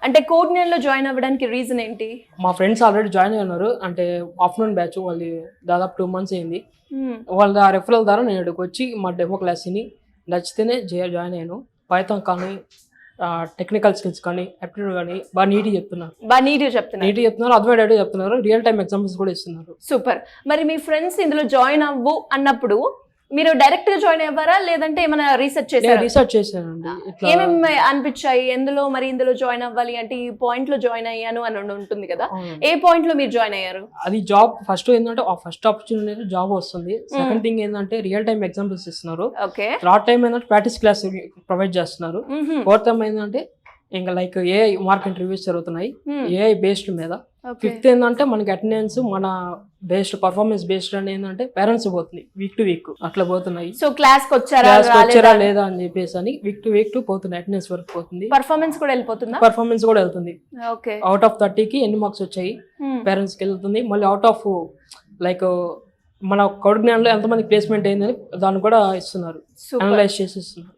అంటే కోర్డినేట్లో జాయిన్ అవ్వడానికి రీజన్ ఏంటి? మా ఫ్రెండ్స్ ఆల్రెడీ జాయిన్ అయి ఉన్నారు. అంటే ఆఫ్టర్నూన్ బ్యాచ్ వాళ్ళు దాదాపు 2 months అయింది. వాళ్ళ రెఫరల్ ద్వారా నేను ఇక్కడికి వచ్చి మా డెమో క్లాస్ని నచ్చితేనే జాయిన్ అయ్యాను. పైథాన్ కానీ టెక్నికల్ స్కిల్స్ కానీ అప్టిట్యూడ్ కానీ బాగా నీట్గా చెప్తున్నారు. నీట్గా చెప్తున్నారు, అర్థమయ్యేటట్టు చెప్తున్నారు. రియల్ టైమ్ ఎగ్జాంపుల్స్ కూడా ఇస్తున్నారు. సూపర్. మరి మీ ఫ్రెండ్స్ ఇందులో జాయిన్ అవ్వు అన్నప్పుడు మీరు డైరెక్ట్ గా జాయిన్ అవ్వారా లేదంటే ఏమైనా రీసెర్చ్ చేశారా? రీసెర్చ్ చేశానండి. ఏమేమి అనిపించాయి ఇందులో జాయిన్ అవ్వాలి అంటే ఈ పాయింట్ లో జాయిన్ అయ్యాను అని ఉంటుంది కదా, ఏ పాయింట్ లో మీరు జాయిన్ అయ్యారు? అది జాబ్ ఫస్ట్ ఏంటంటే ఫస్ట్ ఆపర్చునిటీ జాబ్ వస్తుంది. సెకండ్ థింగ్ ఏంటంటే రియల్ టైమ్ ఎగ్జాంపుల్స్ ఇస్తున్నారు. థర్డ్ టైం ఏంటంటే ప్రాక్టీస్ క్లాస్ ప్రొవైడ్ చేస్తున్నారు. ఫోర్త్ టైం ఏంటంటే ఇంకా లైక్ ఏఐ మార్కెట్ రివ్యూస్ జరుగుతున్నాయి ఏఐ బేస్డ్ మీద. ఫిఫ్త్ ఏంటంటే మనకి అటెండెన్స్ మన బేస్డ్ పర్ఫార్మెన్స్ బేస్డ్ అని ఏంటంటే పేరెంట్స్ పోతుంది వీక్ టు వీక్ అట్లా పోతున్నాయి. సో క్లాస్ వచ్చారా లేదా అని చెప్పేసి అని వీక్ టు పోతుంది, అటెండెన్స్ వరకు పోతుంది. పర్ఫార్మెన్స్ కూడా వెళ్తుంది. అవుట్ ఆఫ్ 30కి ఎన్ని మార్క్స్ వచ్చాయి పేరెంట్స్ కి వెళ్తుంది. మళ్ళీ అవుట్ ఆఫ్ లైక్ మన కోర్డినేట్లో ఎంతమంది ప్లేస్మెంట్ అయిందని దాన్ని కూడా ఇస్తున్నారు, అనలైజ్ చేసి ఇస్తున్నారు.